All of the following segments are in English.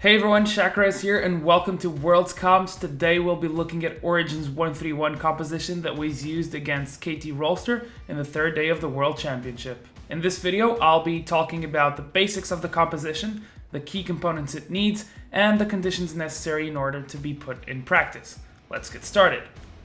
Hey everyone, Shakarez here and welcome to Worlds Comps. Today we'll be looking at Origen's 131 composition that was used against KT Rolster in the third day of the World Championship. In this video, I'll be talking about the basics of the composition, the key components it needs, and the conditions necessary in order to be put in practice. Let's get started.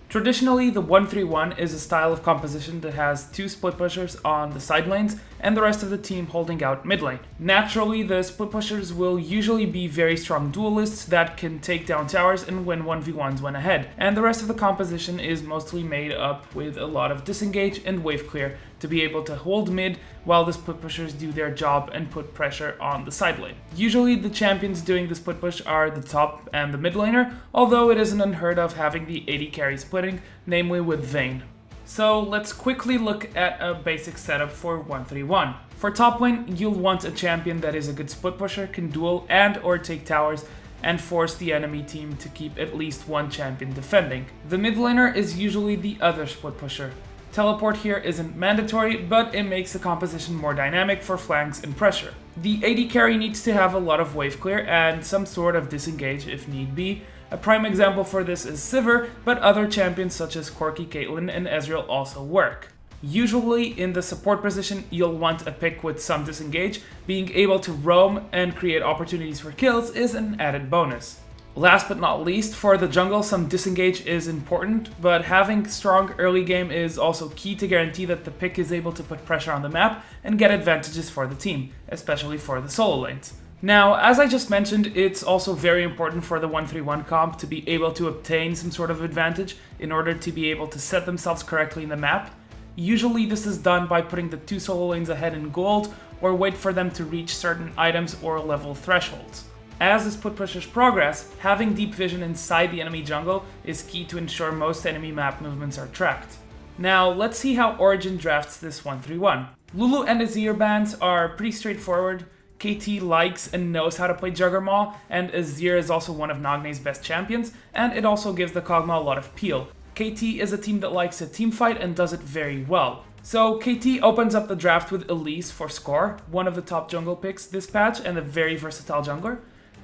Traditionally, the 131 is a style of composition that has two split pushers on the side lanes and the rest of the team holding out mid lane. Naturally, the split pushers will usually be very strong duelists that can take down towers and win 1v1s when ahead, and the rest of the composition is mostly made up with a lot of disengage and wave clear to be able to hold mid while the split pushers do their job and put pressure on the side lane. Usually the champions doing the split push are the top and the mid laner, although it isn't unheard of having the AD carry splitting, namely with Vayne. So let's quickly look at a basic setup for 131. For top lane, you'll want a champion that is a good split pusher, can duel and or take towers, and force the enemy team to keep at least one champion defending. The mid laner is usually the other split pusher. Teleport here isn't mandatory, but it makes the composition more dynamic for flanks and pressure. The AD carry needs to have a lot of wave clear and some sort of disengage if need be. A prime example for this is Sivir, but other champions such as Corki, Caitlyn, and Ezreal also work. Usually in the support position, you'll want a pick with some disengage. Being able to roam and create opportunities for kills is an added bonus. Last but not least, for the jungle, some disengage is important, but having strong early game is also key to guarantee that the pick is able to put pressure on the map and get advantages for the team, especially for the solo lanes. Now, as I just mentioned, it's also very important for the 131 comp to be able to obtain some sort of advantage in order to be able to set themselves correctly in the map. Usually this is done by putting the two solo lanes ahead in gold or wait for them to reach certain items or level thresholds. As the split pushers progress, having deep vision inside the enemy jungle is key to ensure most enemy map movements are tracked. Now, let's see how Origen drafts this 131. Lulu and Azir bans are pretty straightforward. KT likes and knows how to play Juggermaw, and Azir is also one of Nagne's best champions, and it also gives the Kog'Maw a lot of peel. KT is a team that likes to teamfight and does it very well. So KT opens up the draft with Elise for score, one of the top jungle picks this patch and a very versatile jungler.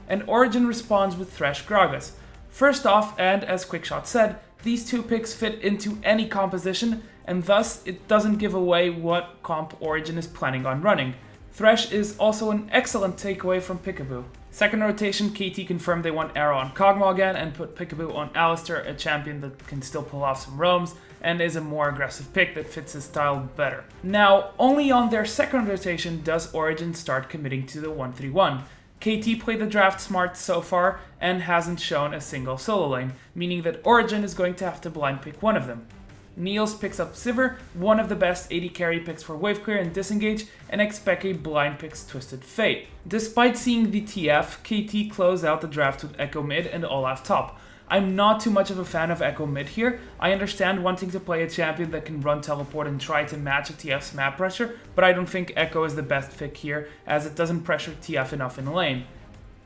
And Origen responds with Thresh Gragas. First off, and as Quickshot said, these two picks fit into any composition, and thus it doesn't give away what comp Origen is planning on running. Thresh is also an excellent takeaway from Peekaboo. Second rotation, KT confirmed they want Arrow on Kog'Maw again and put Peekaboo on Alistar, a champion that can still pull off some roams and is a more aggressive pick that fits his style better. Now, only on their second rotation does Origen start committing to the 131. KT played the draft smart so far and hasn't shown a single solo lane, meaning that Origen is going to have to blind pick one of them. Niels picks up Sivir, one of the best AD carry picks for wave clear and disengage, and Xpeke blind picks Twisted Fate. Despite seeing the TF, KT closed out the draft with Echo mid and Olaf top. I'm not too much of a fan of Echo mid here. I understand wanting to play a champion that can run teleport and try to match a TF's map pressure, but I don't think Echo is the best pick here as it doesn't pressure TF enough in lane.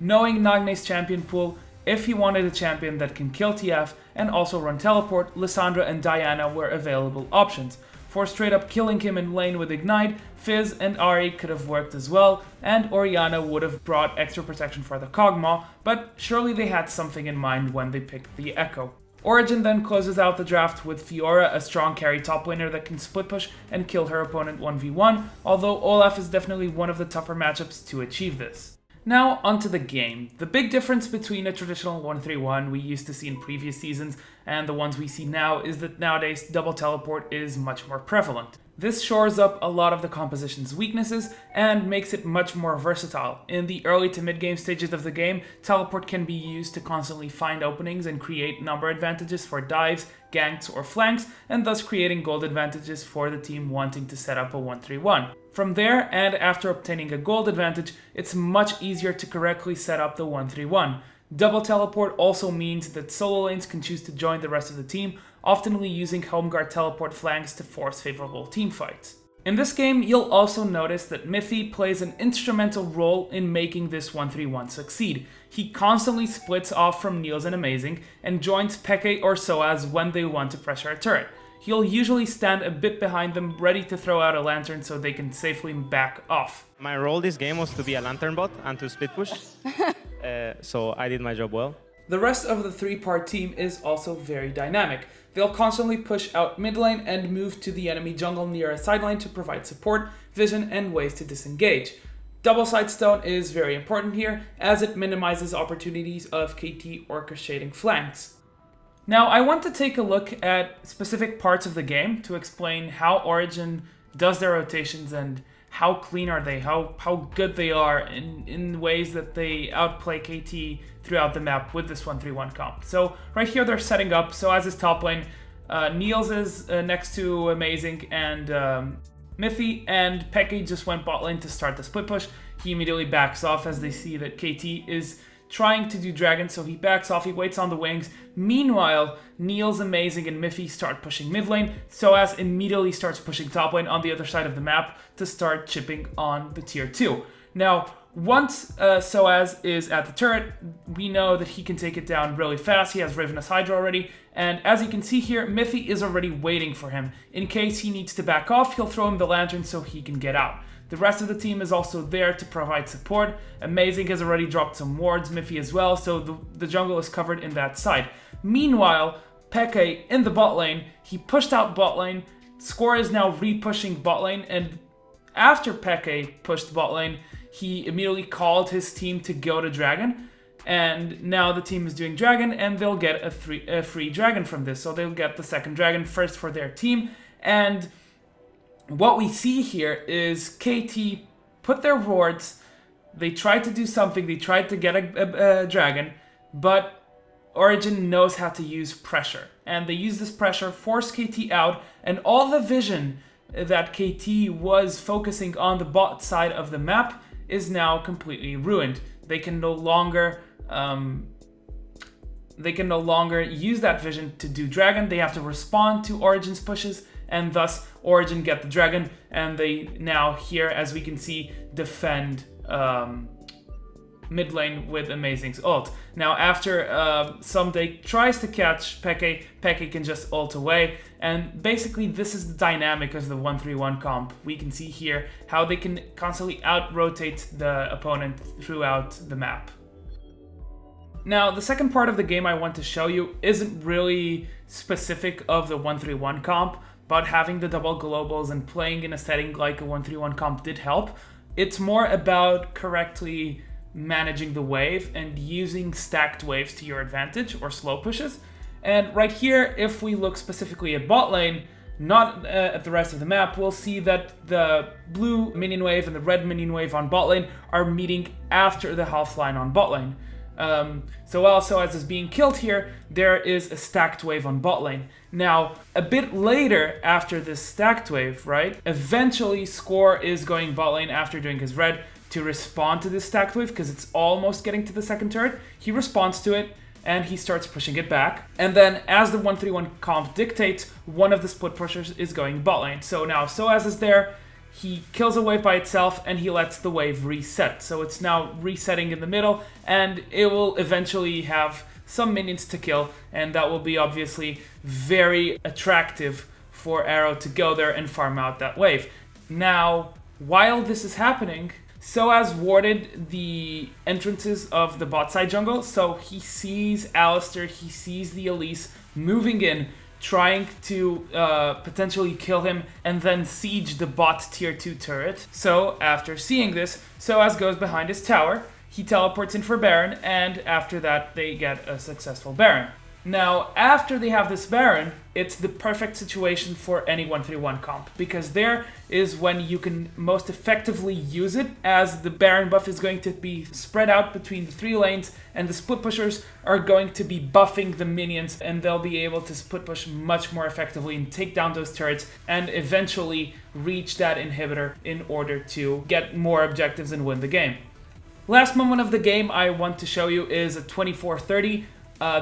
Knowing Nagne's champion pool, if he wanted a champion that can kill TF and also run teleport, Lissandra and Diana were available options. For straight up killing him in lane with Ignite, Fizz and Ahri could have worked as well, and Orianna would have brought extra protection for the Kog'Maw, but surely they had something in mind when they picked the Echo. Origen then closes out the draft with Fiora, a strong carry top laner that can split push and kill her opponent 1v1, although Olaf is definitely one of the tougher matchups to achieve this. Now, onto the game. The big difference between a traditional 131 we used to see in previous seasons and the ones we see now is that nowadays double teleport is much more prevalent. This shores up a lot of the composition's weaknesses and makes it much more versatile. In the early to mid game stages of the game, teleport can be used to constantly find openings and create number advantages for dives, ganks, or flanks, and thus creating gold advantages for the team wanting to set up a 131. From there, and after obtaining a gold advantage, it's much easier to correctly set up the 131. Double teleport also means that solo lanes can choose to join the rest of the team, often using home guard teleport flanks to force favorable teamfights. In this game, you'll also notice that Mithy plays an instrumental role in making this 131 succeed. He constantly splits off from Niels and Amazing and joins Peke or Soaz when they want to pressure a turret. he'll usually stand a bit behind them, ready to throw out a lantern so they can safely back off. My role this game was to be a lantern bot and to split push, so I did my job well. The rest of the three-part team is also very dynamic. They'll constantly push out mid lane and move to the enemy jungle near a sideline to provide support, vision, and ways to disengage. Double Sightstone is very important here, as it minimizes opportunities of KT orchestrating flanks. Now, I want to take a look at specific parts of the game to explain how Origen does their rotations and how clean are they, how good they are in ways that they outplay KT throughout the map with this 1-3-1 comp. So right here they're setting up, so as is top lane, Niels is next to Amazing and Mithy, and Peke just went bot lane to start the split push. He immediately backs off as they see that KT is trying to do dragon, so he backs off, he waits on the wings. Meanwhile, Niels, Amazing, and Mithy start pushing mid lane. Soaz immediately starts pushing top lane on the other side of the map to start chipping on the tier 2. Now, once Soaz is at the turret, we know that he can take it down really fast. He has Ravenous Hydra already, and as you can see here, Mithy is already waiting for him. In case he needs to back off, he'll throw him the lantern so he can get out. The rest of the team is also there to provide support. Amazing has already dropped some wards, Mithy as well, so the jungle is covered in that side. Meanwhile, Peke in the bot lane, he pushed out bot lane. Score is now re-pushing bot lane, and after Peke pushed bot lane, he immediately called his team to go to dragon. And now the team is doing dragon, and they'll get a free dragon from this. So they'll get the second dragon first for their team. And what we see here is KT put their wards, they tried to do something, they tried to get a dragon, but Origen knows how to use pressure. And they use this pressure, force KT out, and all the vision that KT was focusing on the bot side of the map is now completely ruined. They can no longer use that vision to do dragon. They have to respond to Origen's pushes, and thus Origen get the dragon, and they now here, as we can see, defend mid lane with Amazing's ult. Now after Someday tries to catch Peke, Peke can just ult away, and basically this is the dynamic of the 1-3-1 comp. We can see here how they can constantly out-rotate the opponent throughout the map. Now, the second part of the game I want to show you isn't really specific of the 1-3-1 comp, but having the double globals and playing in a setting like a 1-3-1 comp did help. It's more about correctly managing the wave and using stacked waves to your advantage, or slow pushes. And right here, if we look specifically at bot lane, not at the rest of the map, we'll see that the blue minion wave and the red minion wave on bot lane are meeting after the half line on bot lane. So also, as is being killed here, there is a stacked wave on bot lane. Now, a bit later after this stacked wave, right, eventually Score is going bot lane after doing his red to respond to this stacked wave because it's almost getting to the second turret. He responds to it and he starts pushing it back. And then as the 1-3-1 comp dictates, one of the split pushers is going bot lane. So now Soaz is there. He kills a wave by itself and he lets the wave reset. So it's now resetting in the middle, and it will eventually have some minions to kill, and that will be obviously very attractive for Arrow to go there and farm out that wave. Now, while this is happening, Soaz warded the entrances of the bot side jungle, so he sees Alistar, he sees the Elise moving in, trying to potentially kill him and then siege the bot tier 2 turret. So after seeing this, Soaz goes behind his tower, he teleports in for Baron, and after that they get a successful Baron. Now, after they have this Baron, it's the perfect situation for any 1-3-1 comp, because there is when you can most effectively use it, as the Baron buff is going to be spread out between the 3 lanes, and the split pushers are going to be buffing the minions, and they'll be able to split push much more effectively and take down those turrets, and eventually reach that inhibitor in order to get more objectives and win the game. Last moment of the game I want to show you is a 24-30.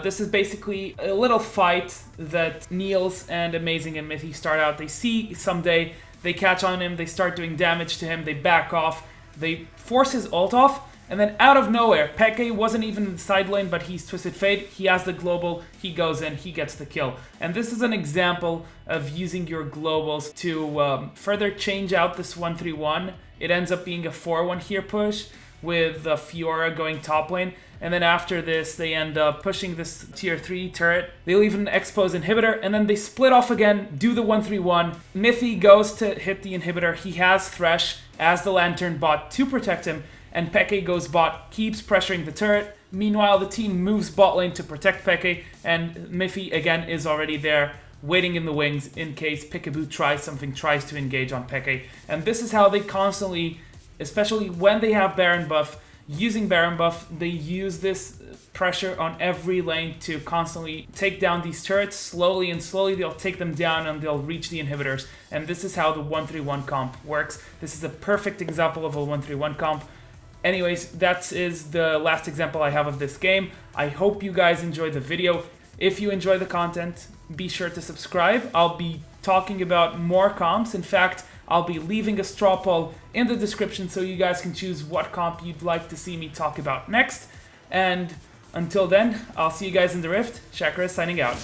This is basically a little fight that Niels and Amazing and Mithy start out. They see Someday, they catch on him, they start doing damage to him, they back off, they force his ult off, And then out of nowhere, Peke wasn't even in the side lane, but he's Twisted Fate. He has the global, he goes in, he gets the kill. And this is an example of using your globals to further change out this 1-3-1. It ends up being a 4-1 here push with Fiora going top lane. And then after this, they end up pushing this tier 3 turret. They'll even expose inhibitor, and then they split off again, do the 1-3-1. Mithy goes to hit the inhibitor. He has Thresh as the Lantern bot to protect him, and Peke goes bot, keeps pressuring the turret. Meanwhile, the team moves bot lane to protect Peke, and Mithy again is already there, waiting in the wings in case Peekaboo tries to engage on Peke. And this is how they constantly, especially when they have Baron buff, using Baron buff, they use this pressure on every lane to constantly take down these turrets. Slowly and slowly they'll take them down and they'll reach the inhibitors. And this is how the 1-3-1 comp works. This is a perfect example of a 1-3-1 comp. Anyways, that is the last example I have of this game. I hope you guys enjoyed the video. If you enjoy the content, be sure to subscribe. I'll be talking about more comps. In fact, I'll be leaving a straw poll in the description so you guys can choose what comp you'd like to see me talk about next. And until then, I'll see you guys in the Rift. Shakarez signing out.